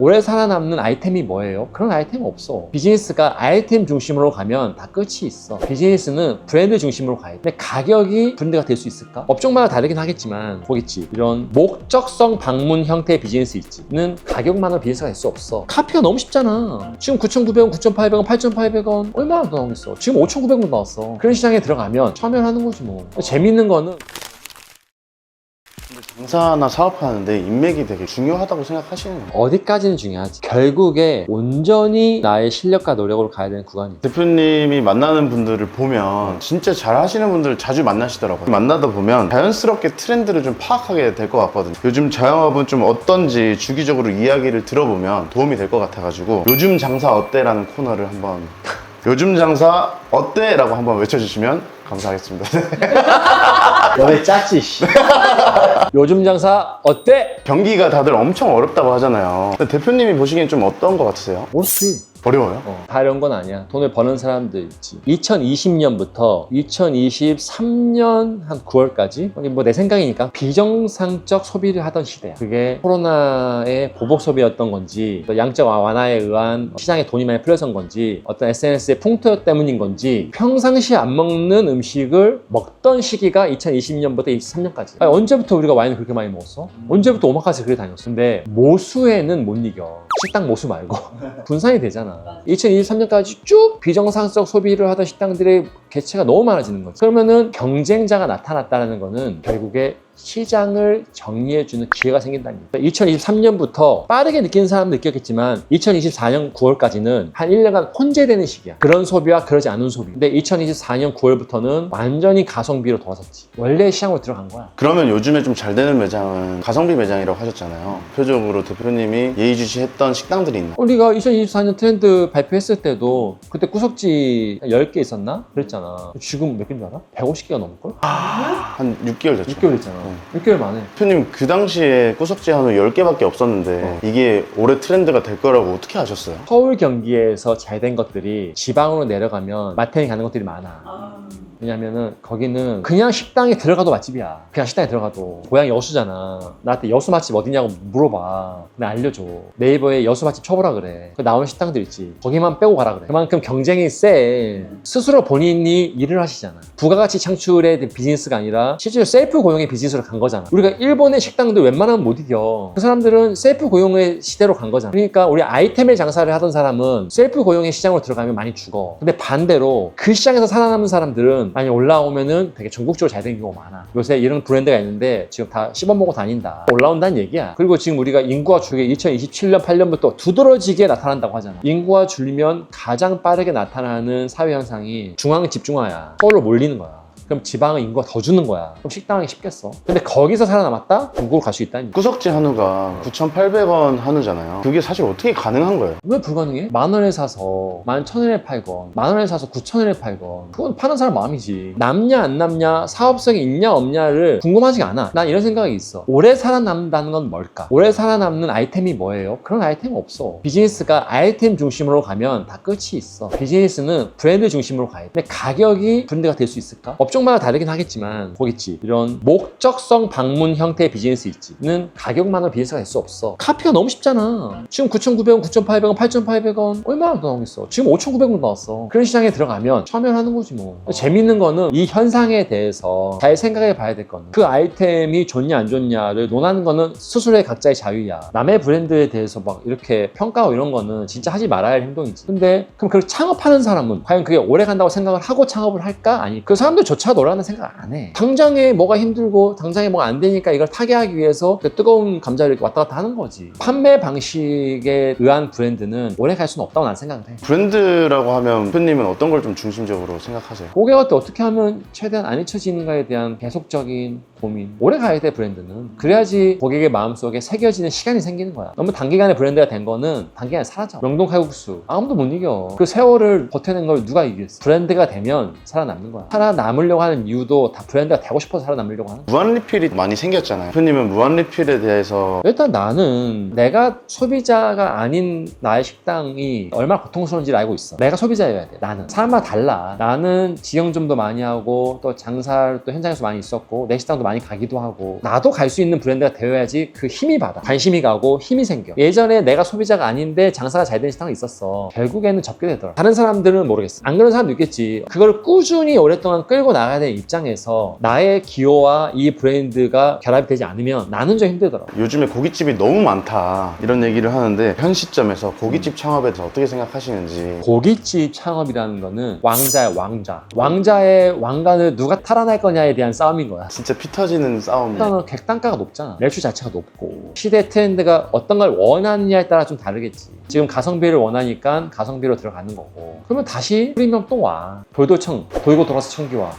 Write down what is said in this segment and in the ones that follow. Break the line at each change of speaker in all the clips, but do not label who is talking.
오래 살아남는 아이템이 뭐예요? 그런 아이템 없어. 비즈니스가 아이템 중심으로 가면 다 끝이 있어. 비즈니스는 브랜드 중심으로 가야 돼. 근데 가격이 브랜드가 될 수 있을까? 업종마다 다르긴 하겠지만 보겠지. 이런 목적성 방문 형태의 비즈니스 있지는 가격만으로 비즈니스가 될 수 없어. 카피가 너무 쉽잖아. 지금 9,900원, 9,800원, 8,800원 얼마나 더 나오겠어. 지금 5,900원 나왔어. 그런 시장에 들어가면 참여하는 거지 뭐. 재밌는 거는
장사나 사업하는데 인맥이 되게 중요하다고 생각하시는 거예요?
어디까지는 중요하지. 결국에 온전히 나의 실력과 노력으로 가야 되는 구간이지.
대표님이 만나는 분들을 보면 진짜 잘 하시는 분들 자주 만나시더라고요. 만나다 보면 자연스럽게 트렌드를 좀 파악하게 될 것 같거든요. 요즘 자영업은 좀 어떤지 주기적으로 이야기를 들어보면 도움이 될 것 같아가지고 요즘 장사 어때? 라는 코너를 한번 요즘 장사 어때? 라고 한번 외쳐주시면 감사하겠습니다.
너네 짰지 씨. 요즘 장사 어때?
경기가 다들 엄청 어렵다고 하잖아요. 근데 대표님이 보시기엔 좀 어떤 것 같으세요?
모르지.
어려워요?
다 이런 건 아니야. 돈을 버는 사람들 있지. 2020년부터 2023년 한 9월까지 뭐 내 생각이니까 비정상적 소비를 하던 시대야. 그게 코로나의 보복 소비였던 건지 양적 완화에 의한 시장에 돈이 많이 풀려선 건지 어떤 SNS의 풍토 때문인 건지 평상시 안 먹는 음식을 먹던 시기가 2020년부터 23년까지. 아니, 언제부터 우리가 와인을 그렇게 많이 먹었어? 언제부터 오마카세 그렇게 다녔어? 근데 모수에는 못 이겨. 식당 모수 말고 분산이 되잖아. 2023년까지 쭉 비정상적 소비를 하던 식당들의 개체가 너무 많아지는 거지. 그러면은 경쟁자가 나타났다는 거는 결국에 시장을 정리해주는 기회가 생긴다는 거예요. 2023년부터 빠르게 느끼는 사람도 느꼈겠지만 2024년 9월까지는 한 1년간 혼재되는 시기야. 그런 소비와 그러지 않은 소비. 근데 2024년 9월부터는 완전히 가성비로 돌아섰지. 원래 시장으로 들어간 거야.
그러면 요즘에 좀 잘 되는 매장은 가성비 매장이라고 하셨잖아요. 대표적으로 대표님이 예의주시했던 식당들이 있나요?
우리가 2024년 트렌드 발표했을 때도 그때 구석지 10개 있었나? 그랬잖아. 지금 몇 개인 줄 알아? 150개가 넘을걸?
한 6개월 됐죠.
6개월 됐잖아. 6개월 만에.
대표님 그 당시에 구석지 한우 10개밖에 없었는데 이게 올해 트렌드가 될 거라고 어떻게 아셨어요?
서울 경기에서 잘 된 것들이 지방으로 내려가면 마트에 가는 것들이 많아. 왜냐면은 거기는 그냥 식당에 들어가도 맛집이야. 그냥 식당에 들어가도. 고향 여수잖아. 나한테 여수 맛집 어디냐고 물어봐. 근데 알려줘. 네이버에 여수 맛집 쳐보라 그래. 그 나오는 식당들 있지. 거기만 빼고 가라 그래. 그만큼 경쟁이 세. 스스로 본인이 일을 하시잖아. 부가가치 창출의 비즈니스가 아니라 실제로 셀프 고용의 비즈니스로 간 거잖아. 우리가 일본의 식당들 웬만하면 못 이겨. 그 사람들은 셀프 고용의 시대로 간 거잖아. 그러니까 우리 아이템의 장사를 하던 사람은 셀프 고용의 시장으로 들어가면 많이 죽어. 근데 반대로 그 시장에서 살아남은 사람들은 많이 올라오면은 되게 전국적으로 잘 되는 경우가 많아. 요새 이런 브랜드가 있는데 지금 다 씹어먹고 다닌다. 올라온다는 얘기야. 그리고 지금 우리가 인구가 줄게 2027년, 8년부터 두드러지게 나타난다고 하잖아. 인구가 줄면 가장 빠르게 나타나는 사회현상이 중앙 집중화야. 서울로 몰리는 거야. 그럼 지방은 인구가 더 주는 거야. 그럼 식당하기 쉽겠어. 근데 거기서 살아남았다? 중국으로 갈 수 있다니.
구석지 한우가 9,800원 한우잖아요. 그게 사실 어떻게 가능한 거예요?
왜 불가능해? 10,000원에 사서 11,000원에 팔건 10,000원에 사서 9,000원에 팔건 그건 파는 사람 마음이지. 남냐 안 남냐 사업성이 있냐 없냐를 궁금하지가 않아. 난 이런 생각이 있어. 오래 살아남는다는 건 뭘까? 오래 살아남는 아이템이 뭐예요? 그런 아이템 없어. 비즈니스가 아이템 중심으로 가면 다 끝이 있어. 비즈니스는 브랜드 중심으로 가야 돼. 근데 가격이 브랜드가 될 수 있을까? 업종마다 다르긴 하겠지만 보겠지. 이런 목적성 방문 형태의 비즈니스 있지는 가격만으로 비즈니스가 될 수 없어. 카피가 너무 쉽잖아. 지금 9,900원, 9,800원, 8,800원 얼마나 더 나오겠어. 지금 5,900원 나왔어. 그런 시장에 들어가면 참여하는 거지 뭐. 재밌는 거는 이 현상에 대해서 잘 생각해 봐야 될 거는 그 아이템이 좋냐 안 좋냐를 논하는 거는 스스로의 각자의 자유야. 남의 브랜드에 대해서 막 이렇게 평가하고 이런 거는 진짜 하지 말아야 할 행동이지. 근데 그럼 그걸 창업하는 사람은 과연 그게 오래 간다고 생각을 하고 창업을 할까? 아니, 그 사람들조차 너라는 생각 안 해. 당장에 뭐가 힘들고 당장에 뭐가 안 되니까 이걸 타개하기 위해서 그 뜨거운 감자를 이렇게 왔다 갔다 하는 거지. 판매 방식에 의한 브랜드는 오래 갈 수는 없다고 난 생각을 해.
브랜드라고 하면 대표님은 어떤 걸 좀 중심적으로 생각하세요?
고객한테 어떻게 하면 최대한 안 잊혀지는가에 대한 계속적인 고민. 오래 가야 돼, 브랜드는. 그래야지 고객의 마음속에 새겨지는 시간이 생기는 거야. 너무 단기간에 브랜드가 된 거는 단기간에 사라져. 명동 칼국수 아무도 못 이겨. 그 세월을 버텨낸 걸 누가 이기겠어. 브랜드가 되면 살아남는 거야. 살아남으려고 살아남으려고 하는 이유도 다 브랜드가 되고 싶어서 살아남으려고 하는 거야.
무한 리필이 많이 생겼잖아요. 대표님은 무한 리필에 대해서
일단 나는 내가 소비자가 아닌 나의 식당이 얼마나 고통스러운지를 알고 있어. 내가 소비자여야 돼. 나는 사람마다 달라. 나는 지형점도 많이 하고 또 장사를 또 현장에서 많이 있었고 내 식당도 많이 가기도 하고 나도 갈 수 있는 브랜드가 되어야지 그 힘이 받아. 관심이 가고 힘이 생겨. 예전에 내가 소비자가 아닌데 장사가 잘 되는 식당이 있었어. 결국에는 접게 되더라. 다른 사람들은 모르겠어. 안 그런 사람도 있겠지. 그걸 꾸준히 오랫동안 끌고 나가야 되는 입장에서 나의 기호와 이 브랜드가 결합이 되지 않으면 나는 좀 힘들더라.
요즘에 고깃집이 너무 많다 이런 얘기를 하는데 현 시점에서 고깃집 창업에 대해서 어떻게 생각하시는지.
고깃집 창업이라는 거는 왕자야, 왕자. 왕자의 왕관을 누가 탈환할 거냐에 대한 싸움인 거야.
진짜 피 터지는 싸움이에요.
일단은 객단가가 높잖아. 매출 자체가 높고 시대 트렌드가 어떤 걸 원하느냐에 따라 좀 다르겠지. 지금 가성비를 원하니까 가성비로 들어가는 거고 그러면 다시 프리미엄 또 와. 돌돌청 돌고 돌아서 청기와.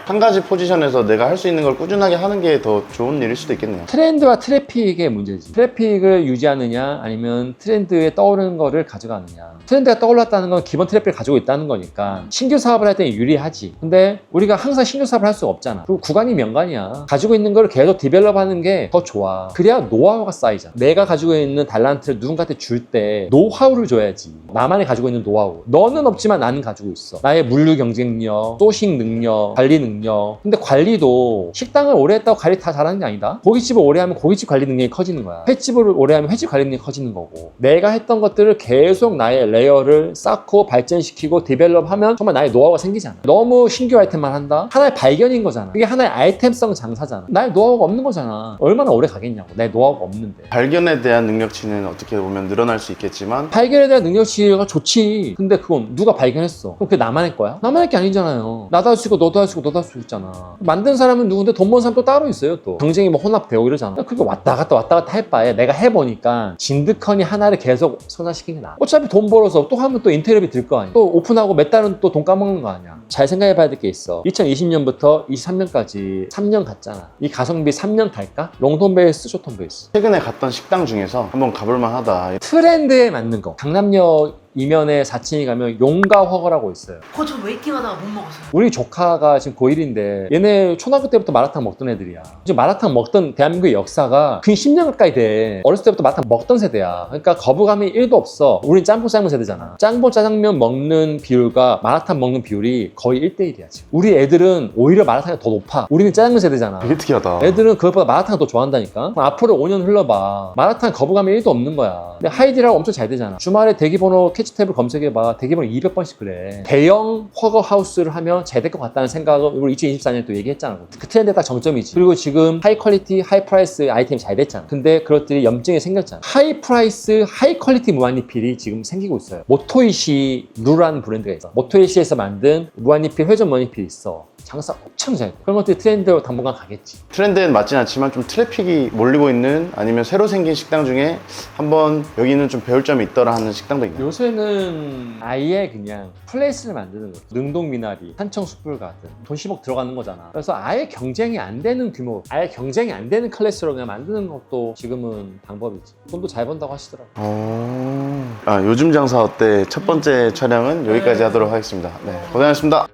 한 가지 포지션에서 내가 할 수 있는 걸 꾸준하게 하는 게 더 좋은 일일 수도 있겠네요.
트렌드와 트래픽의 문제지. 트래픽을 유지하느냐 아니면 트렌드에 떠오르는 거를 가져가느냐. 트렌드가 떠올랐다는 건 기본 트래픽을 가지고 있다는 거니까 신규 사업을 할 때는 유리하지. 근데 우리가 항상 신규 사업을 할 수가 없잖아. 그리고 구간이 명간이야. 가지고 있는 걸 계속 디벨롭하는 게 더 좋아. 그래야 노하우가 쌓이잖아. 내가 가지고 있는 달란트를 누군가한테 줄 때 노하우를 줘야지. 나만이 가지고 있는 노하우. 너는 없지만 나는 가지고 있어. 나의 물류 경쟁력, 소싱 능력, 관리 능력. 근데 관리도 식당을 오래 했다고 관리 다 잘하는 게 아니다. 고깃집을 오래 하면 고깃집 관리 능력이 커지는 거야. 횟집을 오래 하면 횟집 관리 능력이 커지는 거고. 내가 했던 것들을 계속 나의 레이어를 쌓고 발전시키고 디벨롭하면 정말 나의 노하우가 생기잖아. 너무 신규 아이템만 한다? 하나의 발견인 거잖아. 그게 하나의 아이템성 장사잖아. 나의 노하우가 없는 거잖아. 얼마나 오래 가겠냐고. 내 노하우가 없는데.
발견에 대한 능력치는 어떻게 보면 늘어날 수 있겠지만
발견에 대한 능력치가 좋지. 근데 그건 누가 발견했어? 그럼 그게 나만의 거야? 나만의 게 아니잖아요. 나도 할 수 있고 너도 할 수 있고 너도 할 수 있잖아. 만든 사람은 누군데 돈 버는 사람 또 따로 있어요. 또 경쟁이 뭐 혼합되고 이러잖아. 그게 왔다 갔다 할 바에 내가 해보니까 진드커니 하나를 계속 손화시키는 게 나아. 어차피 돈 벌어서 또 하면 또 인테리어비 들 거 아니야. 또 오픈하고 몇 달은 또 돈 까먹는 거 아니야. 잘 생각해 봐야 될 게 있어. 2020년부터 23년까지 3년 갔잖아. 이 가성비 3년 갈까? 롱톤 베이스, 숏톤 베이스.
최근에 갔던 식당 중에서 한번 가볼 만하다.
트렌드에 맞는 거. 강남역 이면에 4층에 가면 용가 허거라고 있어요.
그거 저 웨이팅하다가 못 먹었어요.
우리 조카가 지금 고1인데 얘네 초등학교 때부터 마라탕 먹던 애들이야. 지금 마라탕 먹던 대한민국의 역사가 근 10년 가까이 돼. 어렸을 때부터 마라탕 먹던 세대야. 그러니까 거부감이 1도 없어. 우린 짬뽕 삶은 세대잖아. 짬뽕 짜장면 먹는 비율과 마라탕 먹는 비율이 거의 1대1이야 지금. 우리 애들은 오히려 마라탕이 더 높아. 우리는 짜장면 세대잖아.
되게 특이하다.
애들은 그것보다 마라탕을 더 좋아한다니까. 그럼 앞으로 5년 흘러봐. 마라탕 거부감이 1도 없는 거야. 근데 하이디라고 엄청 잘 되잖아. 주말에 대기번호 캐치탭을 검색해봐. 대기번호 200번씩 그래. 대형 허거 하우스를 하면 잘 될 것 같다는 생각을 우리 2024년에 또 얘기했잖아. 그 트렌드에 딱 정점이지. 그리고 지금 하이 퀄리티, 하이 프라이스 아이템이 잘 됐잖아. 근데 그것들이 염증이 생겼잖아. 하이 프라이스, 하이 퀄리티 무한리필이 지금 생기고 있어요. 모토이시 루라는 브랜드가 있어. 모토이시에서 만든 무한리필, 회전 무한리필이 있어. 장사 엄청 잘 돼. 그런 것들이 트렌드로 당분간 가겠지.
트렌드엔 맞진 않지만 좀 트래픽이 몰리고 있는 아니면 새로 생긴 식당 중에 한번 여기는 좀 배울 점이 있더라 하는 식당도 있나요?
요새는 아예 그냥 플레이스를 만드는 거죠. 능동미나리, 산청숯불 같은 돈 10억 들어가는 거잖아. 그래서 아예 경쟁이 안 되는 규모, 아예 경쟁이 안 되는 클래스로 그냥 만드는 것도 지금은 방법이지. 돈도 잘 번다고 하시더라고.
요즘 장사 어때? 첫 번째 촬영은 여기까지 하도록 하겠습니다. 네, 고생하셨습니다.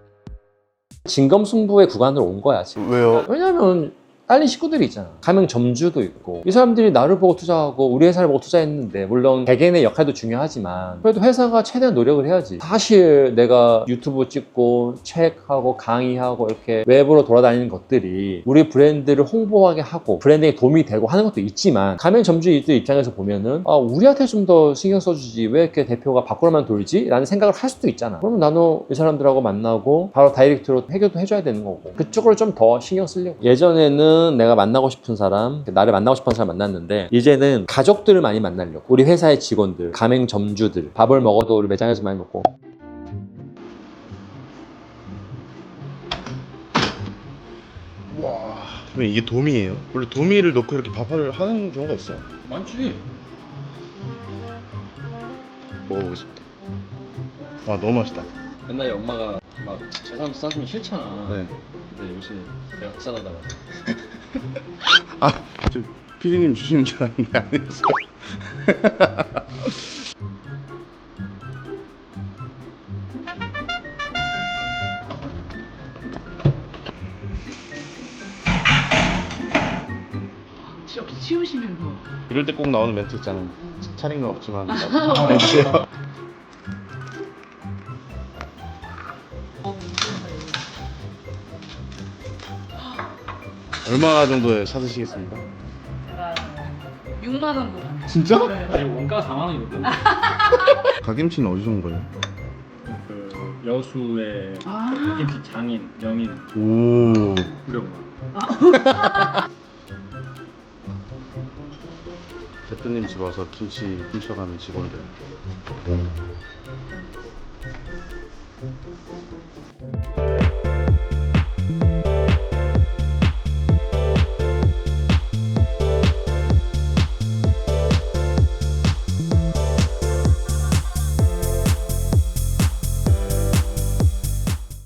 진검승부의 구간으로 온 거야 지금.
왜요?
왜냐면 딸린 식구들이 있잖아. 가맹 점주도 있고 이 사람들이 나를 보고 투자하고 우리 회사를 보고 투자했는데 물론 개개인의 역할도 중요하지만 그래도 회사가 최대한 노력을 해야지. 사실 내가 유튜브 찍고 책하고 강의하고 이렇게 외부로 돌아다니는 것들이 우리 브랜드를 홍보하게 하고 브랜딩에 도움이 되고 하는 것도 있지만 가맹 점주들 입장에서 보면은 우리한테 좀 더 신경 써주지 왜 이렇게 대표가 밖으로만 돌지? 라는 생각을 할 수도 있잖아. 그러면 나는 이 사람들하고 만나고 바로 다이렉트로 해결도 해줘야 되는 거고 그쪽을 좀 더 신경 쓰려고. 예전에는 내가 만나고 싶은 사람, 나를 만나고 싶은 사람 만났는데 이제는 가족들을 많이 만나려고. 우리 회사의 직원들, 가맹 점주들, 밥을 먹어도 우리 매장에서 많이 먹고.
와, 이게 도미예요? 원래 도미를 넣고 이렇게 밥을 하는 경우가 있어요.
많지.
먹어보고 싶다. 와, 너무 맛있다.
옛날에 엄마가 막 재산 싸주면 싫잖아.
네.
근데 요새 내가 싸다가
저 피디님 주시는 줄 알았는데 아니었어. 이럴 때 꼭 나오는 멘트 있잖아요. 차린 건 없지만. 얼마 정도에 사드시겠습니까?
제가 6만 원 정도.
진짜?
아니 원가 4만 원이거든.
가김치는 어디서 온 거예요?
그 여수의 김치 장인 명인
오.
우려가.
대표님 집 와서 김치 훔쳐가는 직원들.